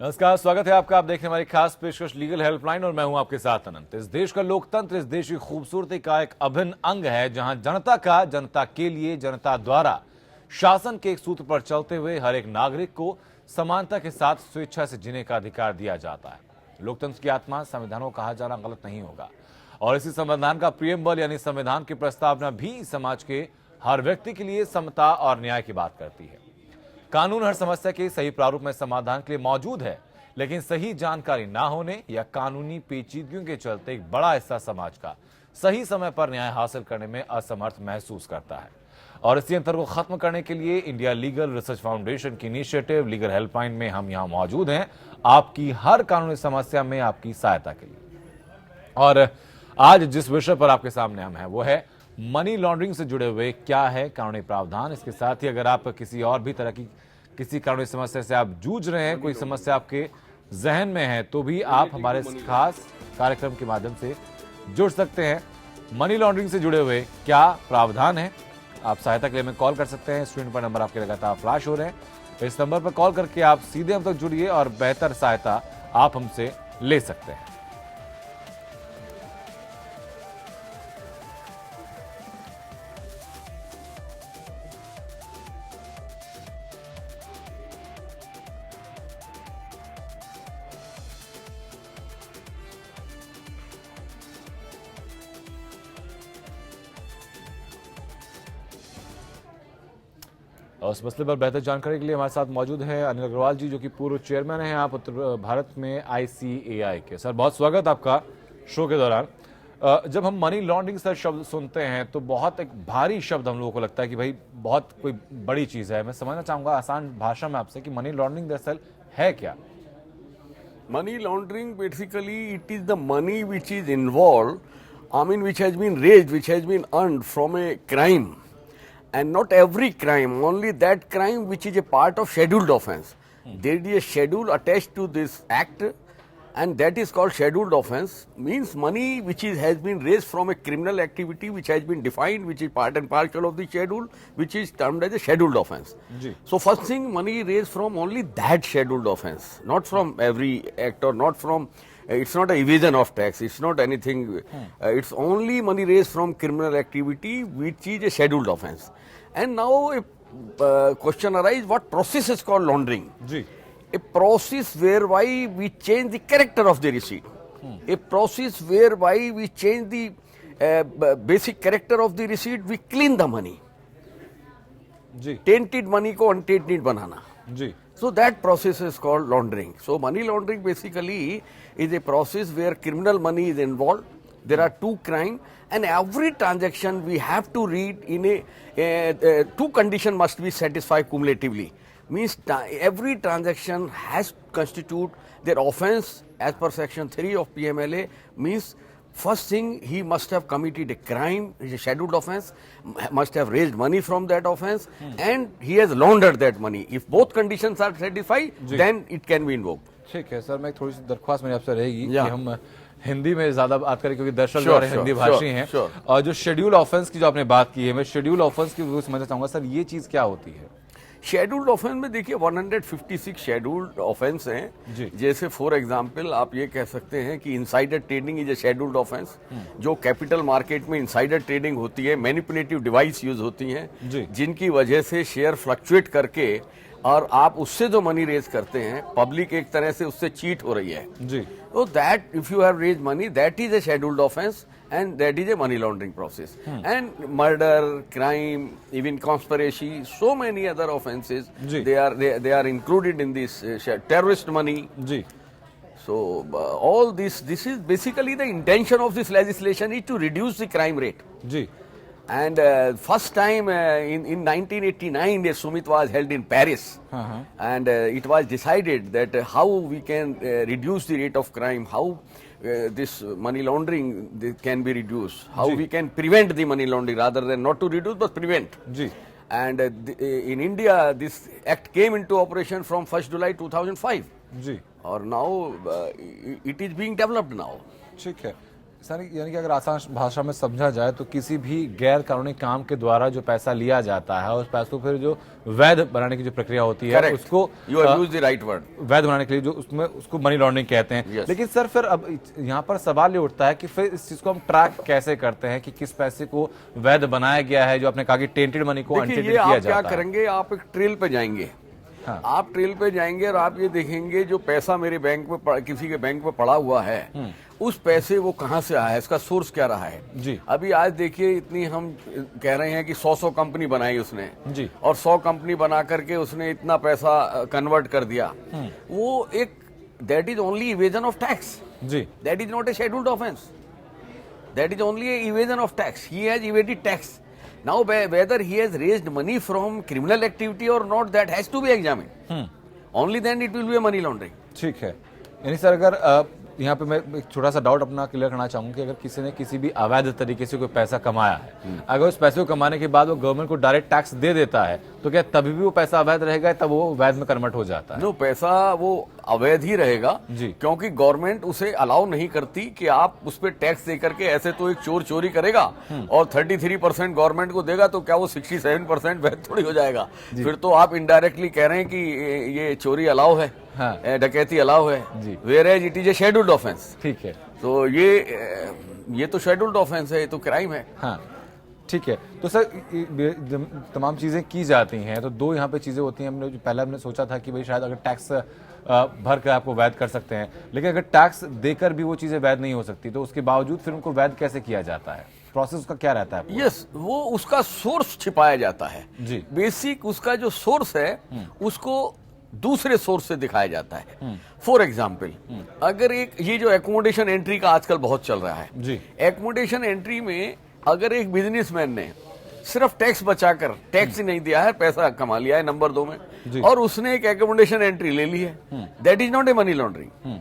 नमस्कार, स्वागत है आपका। आप देख रहे हैं हमारी खास पेशकश लीगल हेल्पलाइन और मैं हूं आपके साथ अनंत। इस देश का लोकतंत्र इस देश की खूबसूरती का एक अभिन्न अंग है, जहां जनता का जनता के लिए जनता द्वारा शासन के एक सूत्र पर चलते हुए हर एक नागरिक को समानता के साथ स्वेच्छा से जीने का अधिकार दिया जाता है। लोकतंत्र की आत्मा संविधान को कहा जाना गलत नहीं होगा और इसी संविधान का प्रियम्बल यानी संविधान की प्रस्तावना भी समाज के हर व्यक्ति के लिए समता और न्याय की बात करती है। कानून हर समस्या के सही प्रारूप में समाधान के लिए मौजूद है, लेकिन सही जानकारी ना होने या कानूनी पेचीदगियों के चलते एक बड़ा हिस्सा समाज का सही समय पर न्याय हासिल करने में असमर्थ महसूस करता है। और इसी अंतर को खत्म करने के लिए इंडिया लीगल रिसर्च फाउंडेशन की इनिशिएटिव लीगल हेल्पलाइन में हम यहां मौजूद हैं, आपकी हर कानूनी समस्या में आपकी सहायता के लिए। और आज जिस विषय पर आपके सामने हम हैं वो है मनी लॉन्ड्रिंग से जुड़े हुए क्या है कानूनी प्रावधान। इसके साथ ही अगर आप किसी और भी तरह की किसी कानूनी समस्या से आप जूझ रहे हैं, कोई समस्या आपके जहन में है, तो भी आप हमारे इस खास कार्यक्रम के माध्यम से जुड़ सकते हैं। मनी लॉन्ड्रिंग से जुड़े हुए क्या प्रावधान है, आप सहायता के लिए हमें कॉल कर सकते हैं। स्क्रीन पर नंबर आपके लगातार फ्लैश हो रहे हैं। इस नंबर पर कॉल करके आप सीधे हम तक जुड़िए और बेहतर सहायता आप हमसे ले सकते हैं। और इस मसले पर बेहतर जानकारी के लिए हमारे साथ मौजूद है अनिल अग्रवाल जी, जो कि पूर्व चेयरमैन हैं आप उत्तर भारत में ICAI के। सर, बहुत स्वागत आपका शो के दौरान। जब हम मनी लॉन्ड्रिंग सर शब्द सुनते हैं तो बहुत एक भारी शब्द हम लोगों को लगता है कि भाई बहुत कोई बड़ी चीज़ है। मैं समझना चाहूँगा आसान भाषा में आपसे कि मनी लॉन्ड्रिंग दरअसल है क्या? Money laundering, basically it is the money which is involved, which has been raised, which has been earned from a crime. And not every crime, only that crime which is a part of scheduled offence. There is a schedule attached to this act, and that is called scheduled offence. Means money which has been raised from a criminal activity which has been defined, which is part and parcel of the schedule, which is termed as a scheduled offence. So first thing, money raised from only that scheduled offence, not from every act or not from. It's not a evasion of tax. It's not anything. It's only money raised from criminal activity, which is a scheduled offence. And now a question arises: what process is called laundering? A process whereby we change the character of the receipt. A process whereby we change the basic character of the receipt. We clean the money. Tainted money को untainted banana. So that process is called laundering. So money laundering basically is a process where criminal money is involved. There are two crimes, and every transaction we have to read in a two conditions must be satisfied cumulatively. Means every transaction has constitute their offence as per section 3 of PMLA. Means first thing, he must have committed a crime, is a scheduled offence, must have raised money from that offence, and he has laundered that money. If both conditions are satisfied, then it can be invoked. ठीक है sir, मैं थोड़ी सी दरख्वास्त मेरी आपसे रहेगी कि हम हिंदी में ज्यादा बात करें, क्योंकि दर्शक जो हिंदी भाषी हैं। और जो शेड्यूल ऑफेंस की जो आपने बात की है, मैं शेड्यूल ऑफेंस की समझना चाहूंगा सर, ये चीज क्या होती है? शेड्यूल्ड ऑफेंस में देखिए 156 शेड्यूल्ड ऑफेंस हैं। जैसे फॉर एग्जांपल आप ये कह सकते हैं कि insider trading is a scheduled offence. जो कैपिटल मार्केट में इनसाइडर ट्रेडिंग होती है, मैनिपुलेटिव डिवाइस यूज होती हैं, जिनकी वजह से शेयर फ्लक्चुएट करके और आप उससे जो मनी रेज करते हैं, पब्लिक एक तरह से उससे चीट हो रही है। तो that if you have raise money, that is a scheduled offence and that is a money laundering process. And murder, crime, even conspiracy, so many other offences, they are included in this terrorist money. So all this is basically the intention of this legislation is to reduce the crime rate. And first time in 1989, a summit was held in Paris, and it was decided that how we can reduce the rate of crime, how this money laundering can be reduced, how we can prevent the money laundering rather than not to reduce but prevent. And in India, this act came into operation from 1st July 2005. Or now it is being developed now. ठीक है। Sir यानी कि अगर आसान भाषा में समझा जाए तो किसी भी गैर कानूनी काम के द्वारा जो पैसा लिया जाता है उस पैसों को फिर जो वैध बनाने की जो प्रक्रिया होती है Correct. उसको You have used the right word. वैध बनाने के लिए जो उसमें उसको मनी लॉन्ड्रिंग कहते हैं। Yes. लेकिन सर फिर अब यहाँ पर सवाल ये उठता है कि फिर इस चीज को हम ट्रैक कैसे करते हैं कि किस पैसे को वैध बनाया गया है, जो आपने कहा कि टेंटेड मनी को देखिए अनटेंटेड ये किया आप क्या जाता है। करेंगे, आप एक ट्रेल पे जाएंगे। हाँ। आप ट्रेल पे जाएंगे और आप ये देखेंगे जो पैसा मेरे बैंक में किसी के बैंक में पड़ा हुआ है उस पैसे वो कहाँ से आया है, इसका सोर्स क्या रहा है। जी। अभी आज देखिए इतनी हम कह रहे हैं कि 100 कंपनी बनाई उसने जी। और 100 कंपनी बना करके उसने इतना पैसा कन्वर्ट कर दिया। वो एक that is only evasion of tax. जी। That is not a scheduled offence, that is only a evasion of tax. He has evaded tax. Now, whether he has raised money from criminal activity or not, that has to be examined. Only then it will be a money laundering. ठीक है। यानी sir अगर यहाँ पे मैं एक छोटा सा डाउट अपना क्लियर करना चाहूंगा कि अगर किसी ने किसी भी अवैध तरीके से कोई पैसा कमाया है, अगर उस पैसे को कमाने के बाद वो गवर्नमेंट को डायरेक्ट टैक्स दे देता है तो क्या तभी भी वो पैसा अवैध रहेगा, तब वो वैध में कन्वर्ट हो जाता है? नो, पैसा वो अवैध ही रहेगा जी। क्योंकि गवर्नमेंट उसे अलाउ नहीं करती कि आप उस पर टैक्स दे करके, ऐसे तो एक चोर चोरी करेगा और 33% गवर्नमेंट को देगा तो क्या वो 67% वैध थोड़ी हो जाएगा? फिर तो आप इनडायरेक्टली कह रहे हैं कि ये चोरी अलाउ है, हाँ। डकैती अलाउ है, whereas it is a scheduled offence. ठीक है। तो ये तो शेड्यूल्ड ऑफेंस है, ये तो क्राइम है। हाँ ठीक है। तो सर तमाम चीजें की जाती हैं तो दो यहाँ पे चीजें होती हैं। हमने पहले हमने सोचा था कि भाई शायद अगर टैक्स भर कर आपको वैध कर सकते हैं, लेकिन अगर टैक्स देकर भी वो चीजें वैध नहीं हो सकती तो उसके बावजूद फिर उनको वैध कैसे किया जाता है? प्रोसेस उसका क्या रहता है? यस, वो उसका सोर्स छिपाया जाता है जी। बेसिक उसका जो सोर्स है उसको दूसरे सोर्स से दिखाया जाता है। फॉर एग्जाम्पल, अगर एक ये जो एकोमोडेशन एंट्री का आजकल बहुत चल रहा है जी। एकोमोडेशन एंट्री में अगर एक बिजनेसमैन ने सिर्फ टैक्स बचाकर टैक्स ही नहीं दिया है, पैसा कमा लिया है नंबर 2 में और उसने एक एकोमोडेशन एंट्री ले ली है, that is not a money laundering.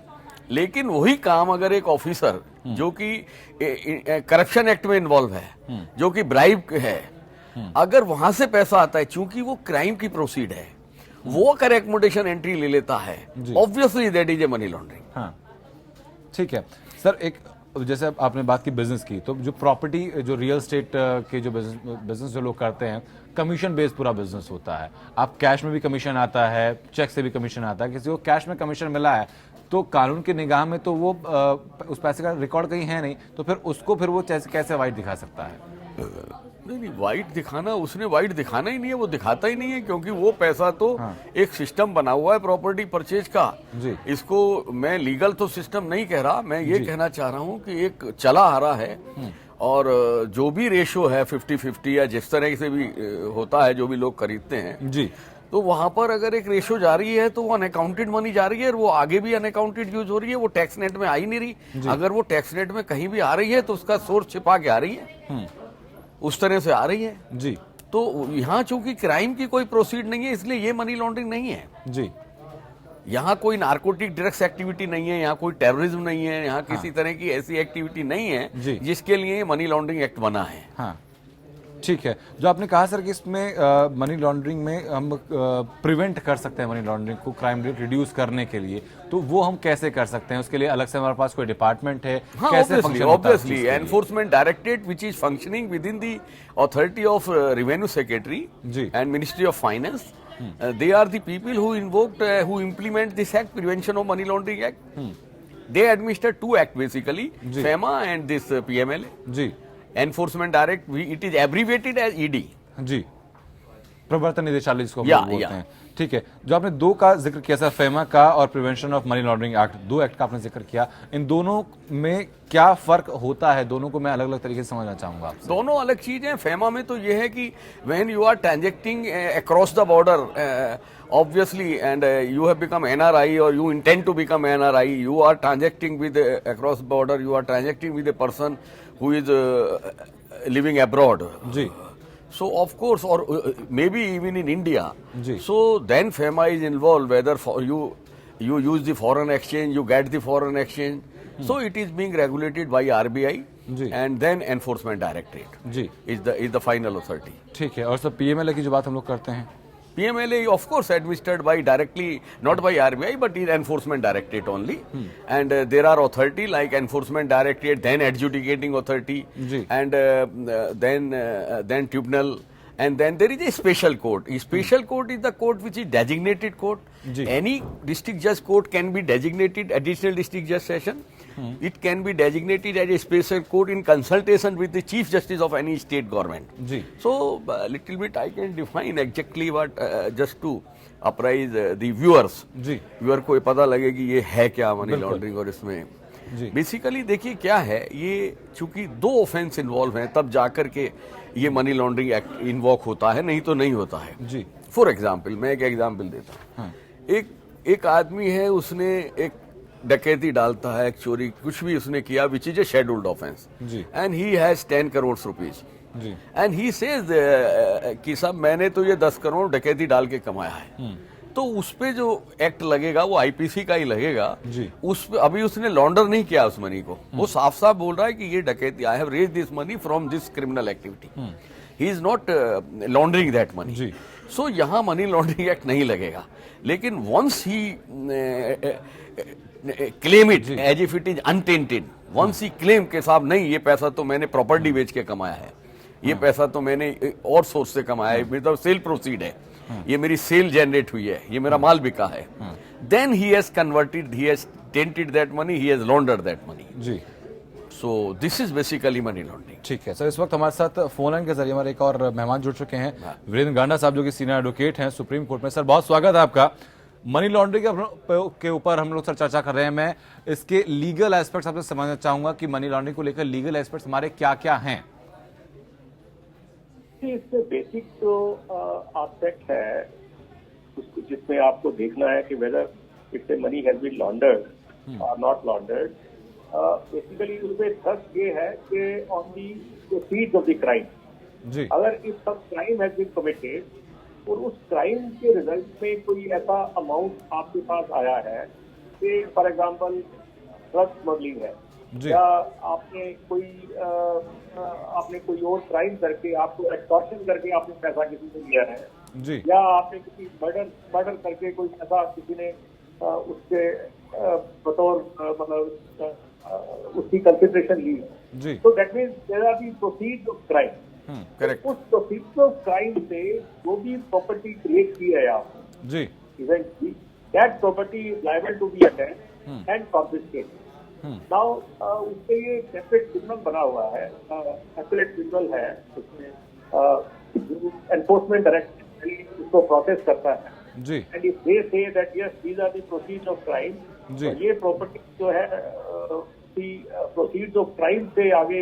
लेकिन वही काम अगर एक ऑफिसर जो कि करप्शन एक्ट में इन्वॉल्व है, जो कि ब्राइब है, अगर वहां से पैसा आता है, चूंकि वो क्राइम की प्रोसीड है, वो अगर एकोमोडेशन एंट्री ले लेता है, obviously that is a money laundering. हाँ ठीक है। सर एक जैसे आपने बात की बिजनेस की, तो जो प्रॉपर्टी जो रियल एस्टेट के जो बिजनेस जो लोग करते हैं, कमीशन बेस्ड पूरा बिजनेस होता है। आप कैश में भी कमीशन आता है, चेक से भी कमीशन आता है। किसी को कैश में कमीशन मिला है तो कानून की निगाह में तो वो उस पैसे का रिकॉर्ड कहीं है नहीं, तो फिर उसको फिर वो कैसे वाइट दिखा सकता है? नहीं, वाइट दिखाना, उसने वाइट दिखाना ही नहीं है, वो दिखाता ही नहीं है क्योंकि वो पैसा तो एक सिस्टम बना हुआ है प्रॉपर्टी परचेज का। जी। इसको मैं लीगल तो सिस्टम नहीं कह रहा, मैं ये कहना चाह रहा हूँ कि एक चला आ रहा है और जो भी रेशो है 50-50 या जिस तरह से भी होता है, जो भी लोग खरीदते हैं जी, तो वहां पर अगर एक रेशो जा रही है तो वो अनअकाउंटेड मनी जा रही है और वो आगे भी अनअकाउंटेड यूज हो रही है, वो टैक्स नेट में आ ही नहीं रही। अगर वो टैक्स नेट में कहीं भी आ रही है तो उसका सोर्स छिपा के आ रही है, उस तरह से आ रही है जी। तो यहाँ चूंकि क्राइम की कोई प्रोसीड नहीं है, इसलिए ये मनी लॉन्ड्रिंग नहीं है। जी। यहाँ कोई नार्कोटिक ड्रग्स एक्टिविटी नहीं है, यहाँ कोई टेररिज्म नहीं है, यहाँ किसी तरह की ऐसी एक्टिविटी नहीं है जिसके लिए मनी लॉन्ड्रिंग एक्ट बना है। हाँ ठीक है। जो आपने कहा सर कि इसमें मनी लॉन्ड्रिंग में हम प्रिवेंट कर सकते हैं मनी लॉन्ड्रिंग को, क्राइम रेट रिड्यूस करने के लिए, तो वो हम कैसे कर सकते हैं? उसके लिए अलग से हमारे पास कोई डिपार्टमेंट है? हाँ, कैसे obviously enforcement directorate which is functioning with in the authority of revenue secretary and ministry of finance, they are the people who invoked, who implement this act, Prevention of Money Laundering Act. They administer 2 acts basically, FEMA and this PMLA. जी। Enforcement Direct, it is abbreviated as ED. जी, प्रवर्तन निदेशालय जिसको हम लोग बोलते हैं। ठीक है। जो आपने 2 का जिक्र किया सर, फेमा का और prevention of money laundering act, 2 act का आपने जिक्र किया, इन दोनों में क्या फर्क होता है? दोनों को मैं अलग अलग तरीके से समझना चाहूंगा आपसे। दोनों अलग चीज हैं। फेमा में तो ये है कि when you are transacting across the border, obviously, and you have become NRI और you intend to become NRI, you are transacting with across border, you are transacting with a person who is living abroad. जी। So of course, or maybe even in India. So then FEMA is involved, whether you use the foreign exchange, you get the foreign exchange. So it is being regulated by RBI and then Enforcement Directorate. जी। is the final authority. ठीक है। और sir PMLA की जो बात हम लोग करते हैं, PMLA of course administered by directly, not by RBI, but is enforcement directorate only. And there are authority like enforcement directorate, then adjudicating authority, and then tribunal. And then there is a special court. A special court is the court which is designated court. Any district judge court can be designated additional district judge session. It can be designated as a special court in consultation with the chief justice of any state government. So little bit I can define exactly what just to apprise the viewers. Viewer को पता लगे कि ये है क्या money laundering और इसमें basically देखिए क्या है, ये चूंकि दो ऑफेंस इन्वॉल्व हैं तब जाकर के ये मनी लॉन्ड्रिंग एक्ट इन्वॉक होता है, नहीं तो नहीं होता है। फॉर एग्जाम्पल मैं एक एग्जाम्पल देता हूँ। एक आदमी है, उसने एक डकैती डालता है, एक चोरी कुछ भी उसने किया which is a scheduled offence, and he has 10 crore rupees, and he says कि साहब मैंने तो ये 10 करोड़ डकैती डाल के कमाया है। तो उस पे जो एक्ट लगेगा वो आईपीसी का ही लगेगा। उस पे अभी उसने लॉन्डर नहीं किया उस मनी को, वो साफ साफ बोल रहा है कि ये डकैती, I have raise this money from this criminal activity, he is not laundering that money. So यहाँ मनी लॉन्ड्रिंग एक्ट नहीं लगेगा। लेकिन once he claim it as if it is untainted, once he claim के साहब नहीं ये पैसा तो मैंने प्रॉपर्टी बेच के कमाया है, ये पैसा तो मैंने और सोर्स से कमाया है, मतलब सेल प्रोसीड है, ये मेरी सेल जनरेट हुई है, ये मेरा माल बिका है, then he has converted, he has tainted that money, he has laundered that money. So this is basically money laundering. ठीक है सर, इस वक्त हमारे साथ फोन लाइन के जरिए हमारे एक और मेहमान जुड़ चुके हैं, वीरेंद्र गांडा साहब जो कि सीनियर एडवोकेट हैं सुप्रीम कोर्ट में। सर बहुत स्वागत है आपका। मनी लॉन्ड्रिंग के ऊपर हम लोग सर चर्चा कर रहे हैं। मैं इसके लीगल एस्पेक्ट्स आपसे समझना चाहूंगा कि मनी लॉन्ड्रिंग को लेकर लीगल एस्पेक्ट्स हमारे क्या क्या हैं। इससे बेसिक जो एस्पेक्ट है उसको जिसमें आपको देखना है कि whether it's a money has been laundered और नॉट लॉन्डर्ड, बेसिकली उसमें तर्क ये है कि on the proceeds of the crime, अगर if some crime has been committed और उस क्राइम के रिजल्ट में कोई ऐसा अमाउंट आपके पास आया है कि फॉर एग्जांपल ड्रग स्मगलिंग है, या आपने कोई और क्राइम करके, आपको एक्सटॉर्शन करके आपने पैसा किसी से लिया है, या आपने किसी मर्डर करके कोई पैसा किसी ने उसके बतौर मतलब उसकी कंसिडरेशन ली है, तो that means there are the proceeds of crime. Correct. उस प्रोसीड्स ऑफ क्राइम से जो भी प्रॉपर्टी क्रिएट की है आपने eventually, that property is liable to be attend and confiscated. Now उसके लिए सेपरेट ट्रिब्यूनल बना हुआ है, एपीलेट ट्रिब्यूनल है, उसमें एनफोर्समेंट डायरेक्टरेट उसको प्रोसेस करता है, and if they say that yes these are the proceeds of crime, ये प्रॉपर्टी जो है प्रोसीड्स ऑफ क्राइम से आगे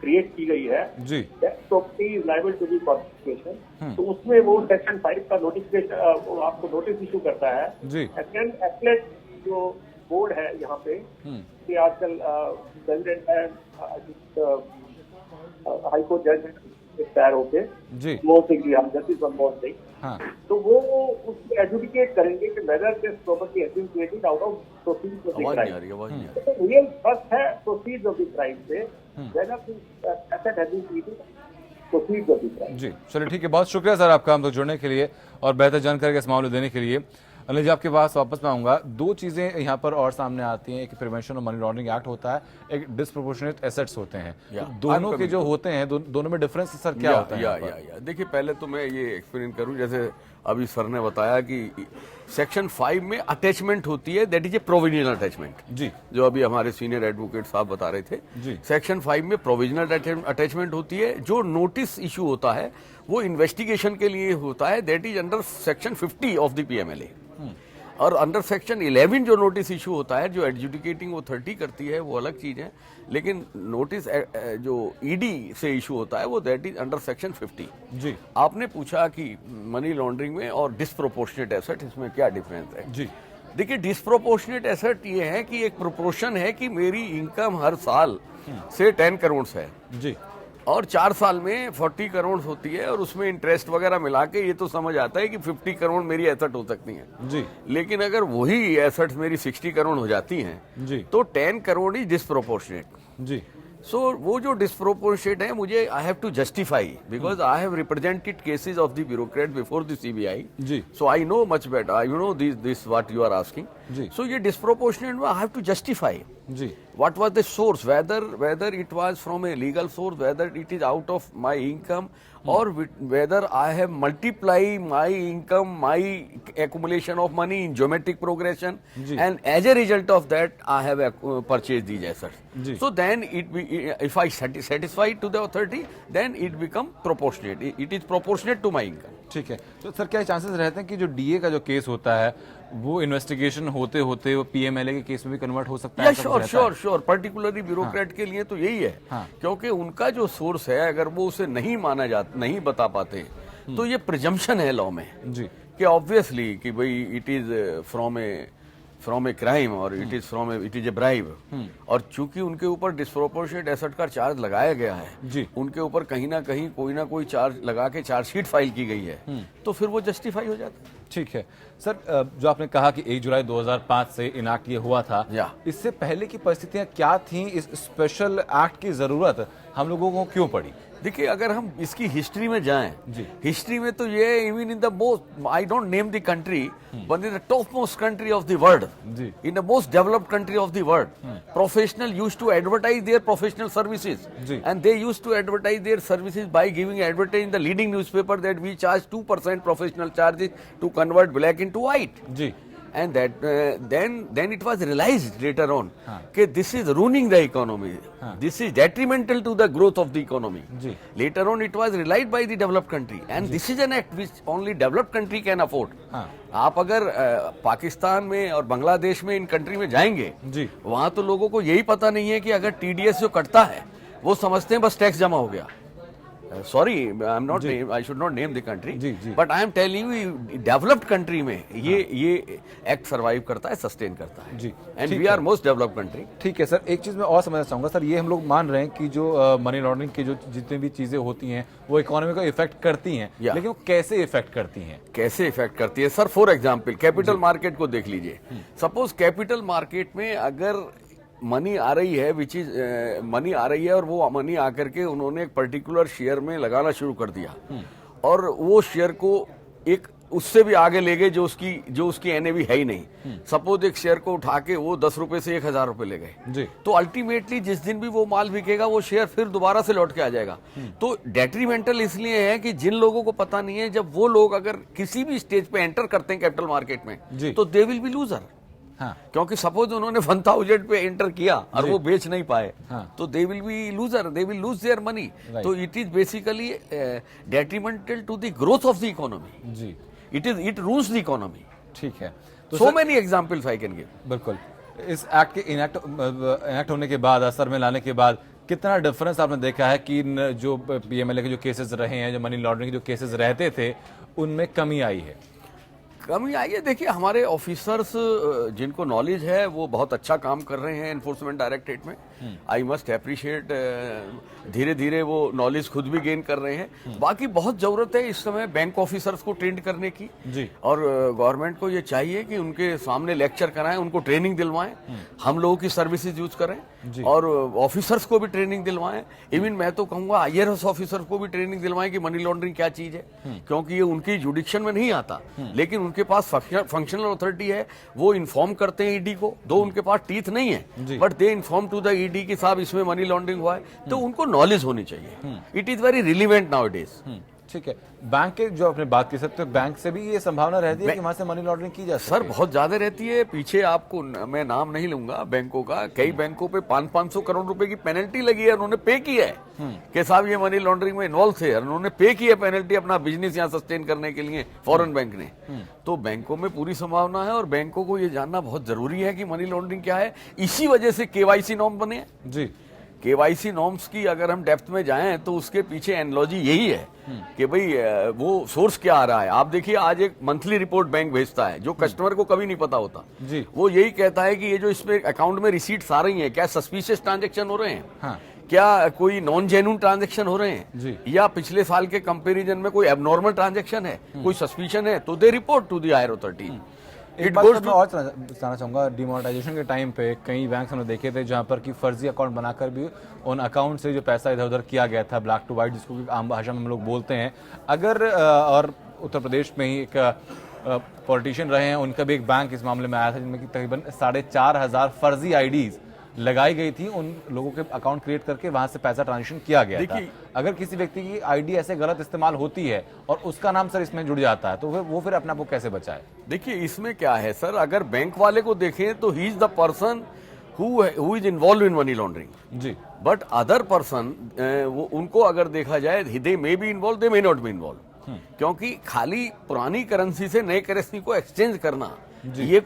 क्रिएट की गई है, that property is liable to be confiscation. तो उसमें वो सेक्शन 5 का नोटिफिकेशन आपको नोटिस इशू करता है। एपीलेट जो बोर्ड है यहाँ पे कि आजकल प्रेसिडेंट है, हाई कोर्ट जज रिटायर होके जस्टिस मनमोहन सिंह, तो वो उसको एडजुडिकेट करेंगे कि whether this property has been created out of proceeds of the crime. तो रियल फर्स्ट है प्रोसीड्स ऑफ द क्राइम से, whether this asset has been created proceeds of the crime. जी चलिए ठीक है, बहुत शुक्रिया सर आपका हम तक जुड़ने के लिए और बेहतर जानकारी इस मामले देने के लिए। अनिल जी आपके पास वापस मैं आऊंगा। दो चीजें यहाँ पर और सामने आती हैं, एक प्रिवेंशन और मनी लॉन्ड्रिंग एक्ट होता है, एक डिस्प्रोपोर्शनेट एसेट्स होते हैं, तो दोनों के जो होते हैं दोनों में डिफरेंस सर क्या होता है? देखिए पहले तो मैं ये एक्सप्लेन करूं, जैसे अभी सर ने बताया कि सेक्शन 5 में अटैचमेंट होती है, that is a provisional attachment, जी जो अभी हमारे सीनियर एडवोकेट साहब बता रहे थे। सेक्शन 5 में प्रोविजनल अटैचमेंट होती है। जो नोटिस इशू होता है वो इन्वेस्टिगेशन के लिए होता है, that is under section 50 of the PMLA। और अंडर सेक्शन 11 जो नोटिस इशू होता है, जो एडजुडिकेटिंग अथॉरिटी करती है, वो अलग चीज है, लेकिन नोटिस जो ED से इशू होता है वो दैट इज अंडर सेक्शन 50। जी आपने पूछा कि मनी लॉन्ड्रिंग में और डिस्प्रोपोर्शनेट एसेट, इसमें क्या डिफरेंस है? जी देखिए डिस्प्रोपोर्शनेट एसेट ये है कि एक प्रोपोर्शन है कि मेरी इनकम हर साल से 10 करोड़ है, जी और 4 साल में 40 करोड़ होती है, और उसमें इंटरेस्ट वगैरह मिला के ये तो समझ आता है कि 50 करोड़ मेरी एसेट हो सकती है, जी लेकिन अगर वही एसेट्स मेरी 60 करोड़ हो जाती हैं, जी तो 10 करोड़ इज डिस्प्रोपोर्शनेट। जी सो वो जो डिस्प्रोपोर्शनेट है, मुझे I have to justify because I have represented cases of the bureaucrat before the CBI जी। So I know much better, I know this what you are asking जी। So ये disproportionate में I have to justify जी। what was the source, whether it was from a legal source, whether it is out of my income, or whether I have multiplied my income, my accumulation of money in geometric progression, and as a result of that I have purchased these assets. So then if I satisfy to the authority, then it become proportionate. It is proportionate to my income. ठीक है। तो sir क्या chances रहते हैं कि जो DA का जो केस होता है वो इन्वेस्टिगेशन होते होते वो पीएमएलए के केस में भी कन्वर्ट हो सकता है? श्योर पर्टिकुलरली ब्यूरोक्रेट के लिए तो यही है। क्योंकि उनका जो सोर्स है, अगर वो उसे नहीं माना जाता, नहीं बता पाते, तो ये प्रिजम्पशन है लॉ में जी कि ऑब्वियसली कि भाई it is from a crime और इट इज ए ब्राइब, और चूंकि उनके ऊपर डिस्प्रोपोर्शनेट एसेट का चार्ज लगाया गया है जी, उनके ऊपर कहीं ना कोई चार्ज लगा के चार्जशीट फाइल की गई है, तो फिर वो जस्टिफाई हो जाता है। ठीक है सर, जो आपने कहा कि 1 जुलाई 2005 से इनैक्ट ये हुआ था, इससे पहले की परिस्थितियां क्या थी? इस स्पेशल एक्ट की जरूरत हम लोगों को क्यों पड़ी? देखिए, अगर हम इसकी हिस्ट्री में जाएं, हिस्ट्री में तो ये even in the most, I don't name the country, but in the top most country of the world, in the most developed country of the world, professional used to advertise their professional services, and they used to advertise their services by giving advertise in the leading newspaper that we charge 2% professional charges to convert black into white. जी। And that then it was realized later on that this is ruining the economy. This is detrimental to the growth of the economy. Later on it was realized by the developed country, and this is an act which only developed country can afford. आप अगर पाकिस्तान में और बांग्लादेश में in country में जाएंगे, वहां तो लोगों को यही पता नहीं है कि अगर टीडीएस जो कटता है वो समझते हैं बस टैक्स जमा हो गया। Sorry, I should not name the country, but I am telling you, developed country में ये एक्ट सर्वाइव करता है, सस्टेन करता है जी, and we are most developed country. ठीक है सर, एक चीज मैं और समझना चाहूंगा सर, ये हम लोग मान रहे हैं कि जो मनी लॉन्ड्रिंग की जो जितनी भी चीजें होती हैं वो इकोनॉमी को इफेक्ट करती हैं, लेकिन वो कैसे इफेक्ट करती हैं? कैसे इफेक्ट करती है sir? For example capital market को देख लीजिए। सपोज कैपिटल मार्केट में अगर मनी आ रही है, मनी आ रही है, और वो मनी आकर के उन्होंने एक पर्टिकुलर शेयर में लगाना शुरू कर दिया, और वो शेयर को एक उससे भी आगे ले गए जो उसकी एनएवी है ही नहीं। सपोज एक शेयर को उठा के वो 10 रुपए से 1000 रुपए ले गए, तो अल्टीमेटली जिस दिन भी वो माल बिकेगा वो शेयर फिर दोबारा से लौट के आ जाएगा। तो डेट्रीमेंटल इसलिए है कि जिन लोगों को पता नहीं है, जब वो लोग अगर किसी भी स्टेज पे एंटर करते हैं कैपिटल मार्केट में, तो दे विल बी लूजर। क्योंकि सपोज उन्होंने 1000 पे एंटर किया और वो बेच नहीं पाए, तो they will be loser, they will lose their money. तो it is basically detrimental to the growth of the economy जी, इट रूल्स द इकोनॉमी। ठीक है, तो so many examples I can give. बिल्कुल। इस एक्ट के इनैक्ट होने के बाद, असर में लाने के बाद, कितना डिफरेंस आपने देखा है कि जो पीएमएलए के जो केसेस रहे हैं, जो मनी लॉन्ड्रिंग के जो केसेस रहते थे, उनमें कमी आई है? कमी आई है, देखिए हमारे ऑफिसर्स जिनको नॉलेज है वो बहुत अच्छा काम कर रहे हैं एनफोर्समेंट डायरेक्टरेट में। आई मस्ट अप्रिशिएट, धीरे धीरे वो नॉलेज खुद भी गेन कर रहे हैं। बाकी बहुत जरूरत है इस समय बैंक ऑफिसर्स को ट्रेंड करने की जी, और गवर्नमेंट को ये चाहिए कि उनके सामने लेक्चर कराएं, उनको ट्रेनिंग दिलवाएं, हम लोगों की सर्विसेज यूज करें, और ऑफिसर्स को भी ट्रेनिंग दिलवाएं। इवन मैं तो कहूंगा आईआरएस ऑफिसर को भी ट्रेनिंग दिलवाएं कि मनी लॉन्ड्रिंग क्या चीज है, क्योंकि ये उनकी जुडिक्शन में नहीं आता, लेकिन उनके पास फंक्शनल अथॉरिटी है, वो इन्फॉर्म करते हैं ईडी को, दो उनके पास टीथ नहीं है, but they inform to the ED कि साहब इसमें मनी लॉन्ड्रिंग हुआ है, तो उनको नॉलेज होनी चाहिए। It is very relevant now it is. ठीक है, बैंक के जो आपने बात की सकते, बैंक से भी ये संभावना रहती है कि वहां से मनी लॉन्ड्रिंग की जा सकती है? सर बहुत ज्यादा रहती है। पीछे आपको मैं नाम नहीं लूंगा बैंकों का, कई बैंकों पे 500-500 करोड़ रुपए की पेनल्टी लगी है, उन्होंने पे की है कि साहब ये मनी लॉन्ड्रिंग में इन्वॉल्व थे, उन्होंने पे की है पेनल्टी अपना बिजनेस यहाँ सस्टेन करने के लिए, फॉरेन बैंक ने। तो बैंकों में पूरी संभावना है, और बैंकों को ये जानना बहुत जरूरी है कि मनी लॉन्ड्रिंग क्या है। इसी वजह से केवाईसी नॉर्म बने हैं जी। केवाईसी नॉर्म्स की अगर हम डेप्थ में जाएं तो उसके पीछे एनालॉजी यही है कि भाई वो सोर्स क्या आ रहा है। आप देखिए, आज एक मंथली रिपोर्ट बैंक भेजता है जो कस्टमर को कभी नहीं पता होता जी। वो यही कहता है कि ये जो इसमें अकाउंट में रिसीट्स आ रही हैं, क्या सस्पिशियस ट्रांजैक्शन हो रहे हैं, हाँ। क्या कोई नॉन जेन्युइन ट्रांजैक्शन हो रहे हैं जी, या पिछले साल के कंपैरिजन में कोई एबनॉर्मल ट्रांजैक्शन है, कोई सस्पिशन है, तो they report to the higher authority. एक बात मैं और बताना चाहूंगा, डिमोनेटाइजेशन के टाइम पे कई बैंक हमने देखे थे जहां पर कि फर्जी अकाउंट बनाकर भी उन अकाउंट से जो पैसा इधर उधर किया गया था, ब्लैक टू व्हाइट जिसको कि आम भाषा में हम लोग बोलते हैं। अगर और उत्तर प्रदेश में ही एक पॉलिटिशियन रहे हैं, उनका भी एक बैंक इस मामले में आया था जिनमें कि तकरीबन 4,500 फर्जी आईडीज लगाई गई थी, उन लोगों के अकाउंट क्रिएट करके वहां से पैसा ट्रांजेक्शन किया गया था। अगर किसी व्यक्ति की आईडी ऐसे गलत इस्तेमाल होती है और उसका नाम सर इसमें जुड़ जाता है तो वो फिर अपने आप को कैसे बचाए? देखिए इसमें क्या है सर, अगर बैंक वाले को देखें तो he is the person who is involved in money laundering जी, बट अदर पर्सन उनको अगर देखा जाए they may be involved, they may not be involved, क्योंकि खाली पुरानी करेंसी से नए करेंसी को एक्सचेंज करना ये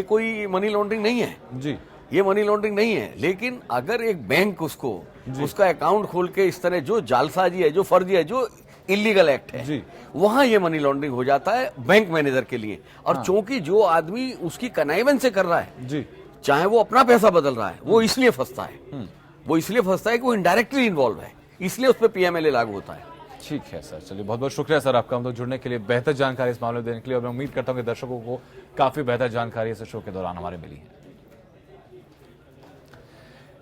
कोई मनी लॉन्ड्रिंग नहीं है जी, ये मनी लॉन्ड्रिंग नहीं है। लेकिन अगर एक बैंक उसका अकाउंट खोल के इस तरह जो जालसाजी है, जो फर्जी है, जो इलीगल एक्ट है, वहां ये मनी लॉन्ड्रिंग हो जाता है बैंक मैनेजर के लिए। और चूंकि जो आदमी उसकी कनाइवन से कर रहा है जी, चाहे वो अपना पैसा बदल रहा है, वो इसलिए फंसता है, वो इसलिए फंसता है कि वो इनडायरेक्टली इन्वॉल्व है, इसलिए उस पर पीएमएलए लागू होता है। ठीक है सर, चलिए बहुत बहुत शुक्रिया सर आपका हम लोग जुड़ने के लिए, बेहतर जानकारी इस मामले में देने के लिए। और मैं उम्मीद करता हूं कि दर्शकों को काफी बेहतर जानकारी इस शो के दौरान हमारे मिली है।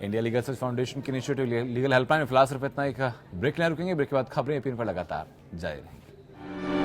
इंडिया लीगल सर्च फाउंडेशन की इनिशिएटिव लीगल हेल्पलाइन में फिलहाल सिर्फ इतना ही। ब्रेक लेना रुकेंगे, ब्रेक के बाद खबरें एपीएन पर लगातार जारी रहेंगी।